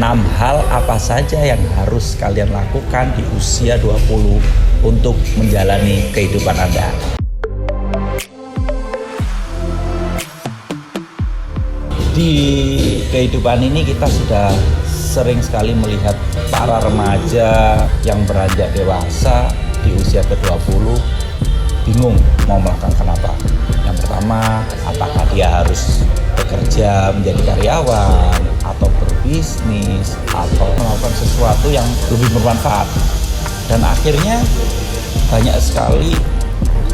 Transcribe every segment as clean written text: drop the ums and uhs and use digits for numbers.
hal apa saja yang harus kalian lakukan di usia 20 untuk menjalani kehidupan Anda. Di kehidupan ini kita sudah sering sekali melihat para remaja yang beranjak dewasa di usia ke-20 bingung mau melakukan apa. Yang pertama, apakah dia harus bekerja menjadi karyawan atau berbisnis atau melakukan sesuatu yang lebih bermanfaat. Dan akhirnya banyak sekali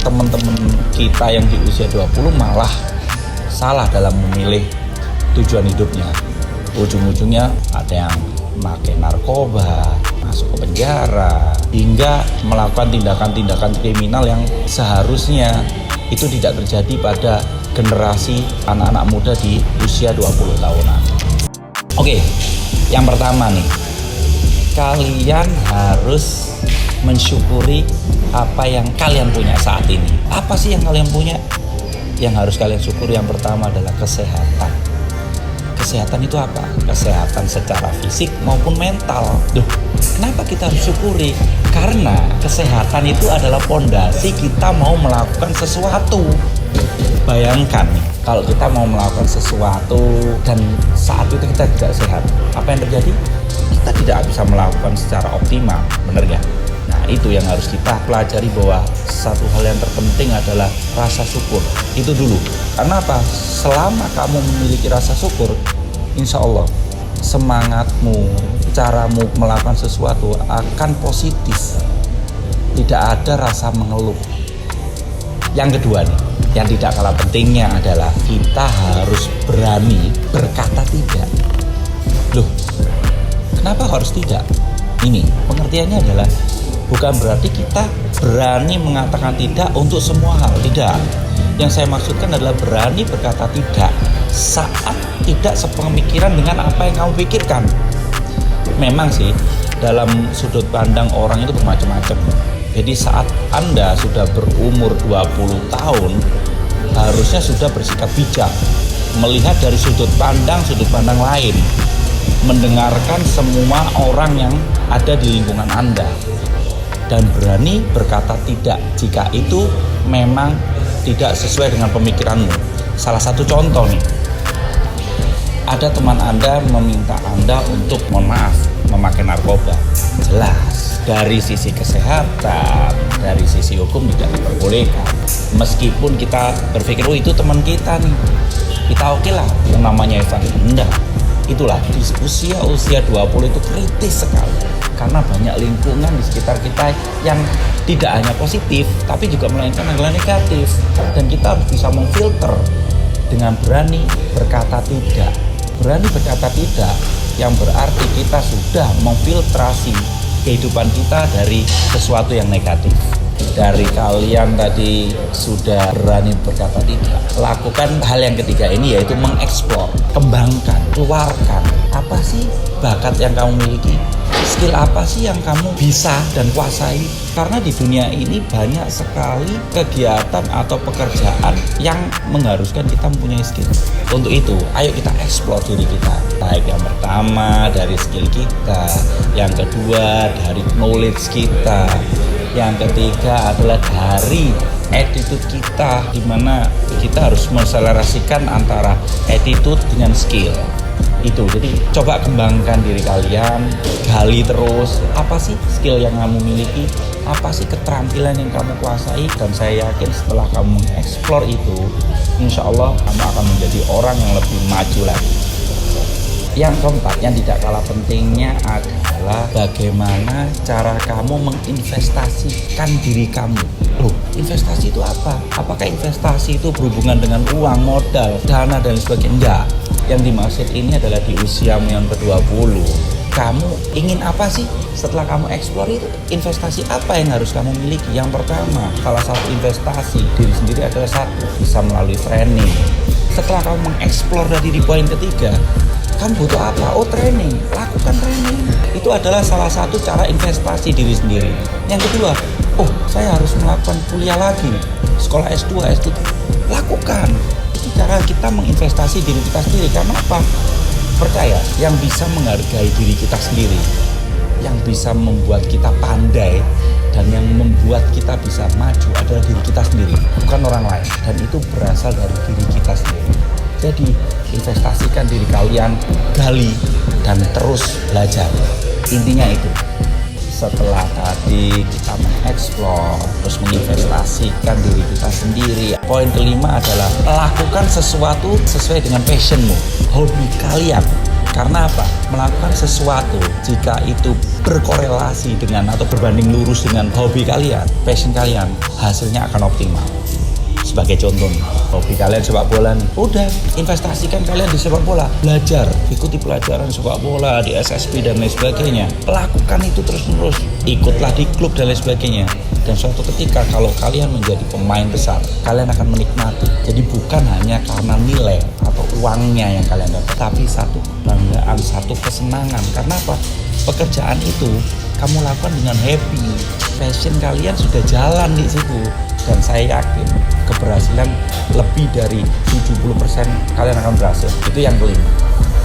teman-teman kita yang di usia 20 malah salah dalam memilih tujuan hidupnya. Ujung-ujungnya ada yang memakai narkoba, masuk ke penjara, hingga melakukan tindakan-tindakan kriminal yang seharusnya itu tidak terjadi pada generasi anak-anak muda di usia 20 tahunan. Oke, yang pertama nih, kalian harus mensyukuri apa yang kalian punya saat ini. Apa sih yang kalian punya? Yang harus kalian syukuri yang pertama adalah kesehatan. Kesehatan itu apa? Kesehatan secara fisik maupun mental. Duh, kenapa kita harus syukuri? Karena kesehatan itu adalah fondasi kita mau melakukan sesuatu. Bayangkan kalau kita mau melakukan sesuatu dan saat itu kita tidak sehat, apa yang terjadi? Kita tidak bisa melakukan secara optimal, benar nggak? Nah, itu yang harus kita pelajari, bahwa satu hal yang terpenting adalah rasa syukur. Itu dulu. Karena apa? Selama kamu memiliki rasa syukur, insya Allah semangatmu, caramu melakukan sesuatu akan positif. Tidak ada rasa mengeluh. Yang kedua nih, yang tidak kalah pentingnya adalah kita harus berani berkata tidak. Loh, kenapa harus tidak? Ini pengertiannya adalah bukan berarti kita berani mengatakan tidak untuk semua hal, tidak. Yang saya maksudkan adalah berani berkata tidak saat tidak sepemikiran dengan apa yang kamu pikirkan. Memang sih dalam sudut pandang orang itu bermacam-macam. Jadi saat Anda sudah berumur 20 tahun, harusnya sudah bersikap bijak, melihat dari sudut pandang lain, mendengarkan semua orang yang ada di lingkungan Anda, dan berani berkata tidak jika itu memang tidak sesuai dengan pemikiranmu. Salah satu contoh nih, ada teman Anda meminta Anda untuk, mohon maaf, memakai narkoba. Jelas dari sisi kesehatan, dari sisi hukum tidak diperbolehkan. Meskipun kita berpikir, oh itu teman kita nih, kita oke lah yang namanya Evan. Enggak. Itulah di usia 20 itu kritis sekali, karena banyak lingkungan di sekitar kita yang tidak hanya positif tapi juga melainkan adalah negatif, dan kita harus bisa memfilter dengan berani berkata tidak. Berani berkata tidak yang berarti kita sudah memfiltrasi kehidupan kita dari sesuatu yang negatif. Dari kalian tadi sudah berani berkata tidak, lakukan hal yang ketiga ini, yaitu mengeksplor, kembangkan, keluarkan apa sih bakat yang kamu miliki, skill apa sih yang kamu bisa dan kuasai. Karena di dunia ini banyak sekali kegiatan atau pekerjaan yang mengharuskan kita mempunyai skill. Untuk itu, ayo kita eksplor diri kita. Baik yang pertama dari skill kita, yang kedua dari knowledge kita, yang ketiga adalah dari attitude kita, di mana kita harus menselarasikan antara attitude dengan skill. Itu, jadi coba kembangkan diri kalian, gali terus apa sih skill yang kamu miliki, apa sih keterampilan yang kamu kuasai, dan saya yakin setelah kamu mengeksplor itu, insya Allah kamu akan menjadi orang yang lebih maju lagi. Yang keempat, yang tidak kalah pentingnya adalah bagaimana cara kamu menginvestasikan diri kamu. Loh, investasi itu apa? Apakah investasi itu berhubungan dengan uang, modal, dana, dan sebagainya? Enggak. Yang dimaksud ini adalah di usiamu yang ke-20, kamu ingin apa sih? Setelah kamu eksplor itu, investasi apa yang harus kamu miliki? Yang pertama, salah satu investasi diri sendiri adalah satu, bisa melalui training. Setelah kamu mengeksplor dari di poin ketiga, kamu butuh apa? Oh, training. Lakukan training. Itu adalah salah satu cara investasi diri sendiri. Yang kedua, oh, saya harus melakukan kuliah lagi, sekolah S2, S3. Lakukan. Itu cara kita menginvestasi diri kita sendiri. Karena apa? Percaya, yang bisa menghargai diri kita sendiri, yang bisa membuat kita pandai, dan yang membuat kita bisa maju adalah diri kita sendiri, bukan orang lain. Dan itu berasal dari diri kita sendiri. Jadi investasikan diri kalian, gali, dan terus belajar. Intinya itu. Setelah tadi kita mengeksplor, terus menginvestasikan diri kita sendiri. Poin kelima adalah lakukan sesuatu sesuai dengan passionmu, hobi kalian. Karena apa? Melakukan sesuatu jika itu berkorelasi dengan atau berbanding lurus dengan hobi kalian, passion kalian, hasilnya akan optimal. Sebagai contoh, hobi kalian sepak bola nih, udah investasikan kalian di sepak bola, belajar, ikuti pelajaran sepak bola di SSB dan lain sebagainya, lakukan itu terus-menerus, ikutlah di klub dan lain sebagainya. Dan suatu ketika kalau kalian menjadi pemain besar, kalian akan menikmati. Jadi bukan hanya karena nilai atau uangnya yang kalian dapat, tapi satu kebanggaan, satu kesenangan. Karena apa? Pekerjaan itu kamu lakukan dengan happy, passion kalian sudah jalan di situ. Dan saya yakin keberhasilan lebih dari 70% kalian akan berhasil. Itu yang kelima.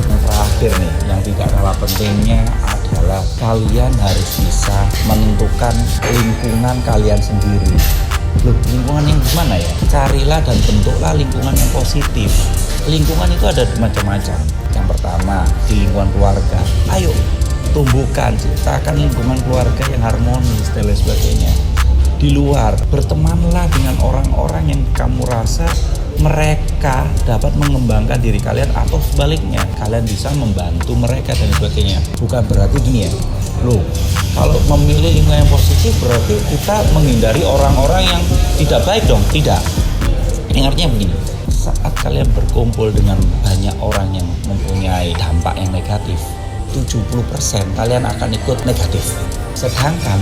Yang terakhir nih, yang tidak kalah pentingnya adalah kalian harus bisa menentukan lingkungan kalian sendiri. Loh, lingkungan yang gimana ya? Carilah dan bentuklah lingkungan yang positif. Lingkungan itu ada macam-macam. Yang pertama, di lingkungan keluarga. Ayo, tumbuhkan, ciptakan lingkungan keluarga yang harmonis dan lain sebagainya. Di luar, bertemanlah dengan orang-orang yang kamu rasa mereka dapat mengembangkan diri kalian, atau sebaliknya kalian bisa membantu mereka dan sebagainya. Bukan berarti gini ya, loh, kalau memilih lingkungan yang positif berarti kita menghindari orang-orang yang tidak baik dong. Tidak. Yang artinya begini, saat kalian berkumpul dengan banyak orang yang mempunyai dampak yang negatif, 70% kalian akan ikut negatif. Sedangkan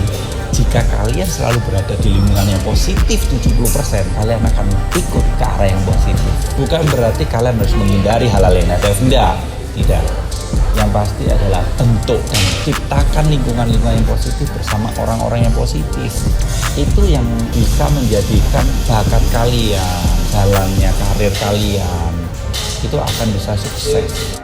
jika kalian selalu berada di lingkungan yang positif, 70% kalian akan ikut ke arah yang positif. Bukan berarti kalian harus menghindari hal-hal yang negatif. Tidak. Yang pasti adalah bentuk dan ciptakan lingkungan-lingkungan yang positif bersama orang-orang yang positif. Itu yang bisa menjadikan bakat kalian, jalannya karir kalian, itu akan bisa sukses.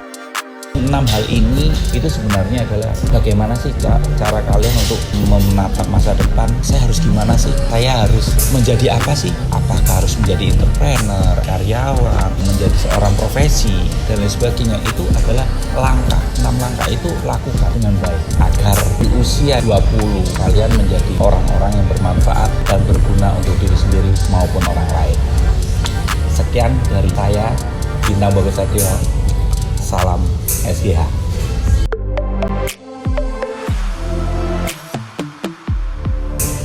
6 hal ini itu sebenarnya adalah bagaimana sih cara kalian untuk menatap masa depan. Saya harus gimana sih? Saya harus menjadi apa sih? Apakah harus menjadi entrepreneur, karyawan, menjadi seorang profesi, dan lain sebagainya. Itu adalah langkah. 6 langkah itu lakukan dengan baik agar di usia 20 kalian menjadi orang-orang yang bermanfaat dan berguna untuk diri sendiri maupun orang lain. Sekian dari saya, Bintang Bagus Satrio. Salam SGH.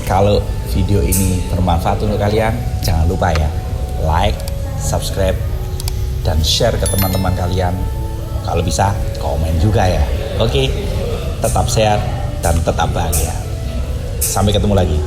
Kalau video ini bermanfaat untuk kalian, jangan lupa ya, like, subscribe, dan share ke teman-teman kalian. Kalau bisa, komen juga ya. Oke, tetap sehat dan tetap bahagia. Sampai ketemu lagi.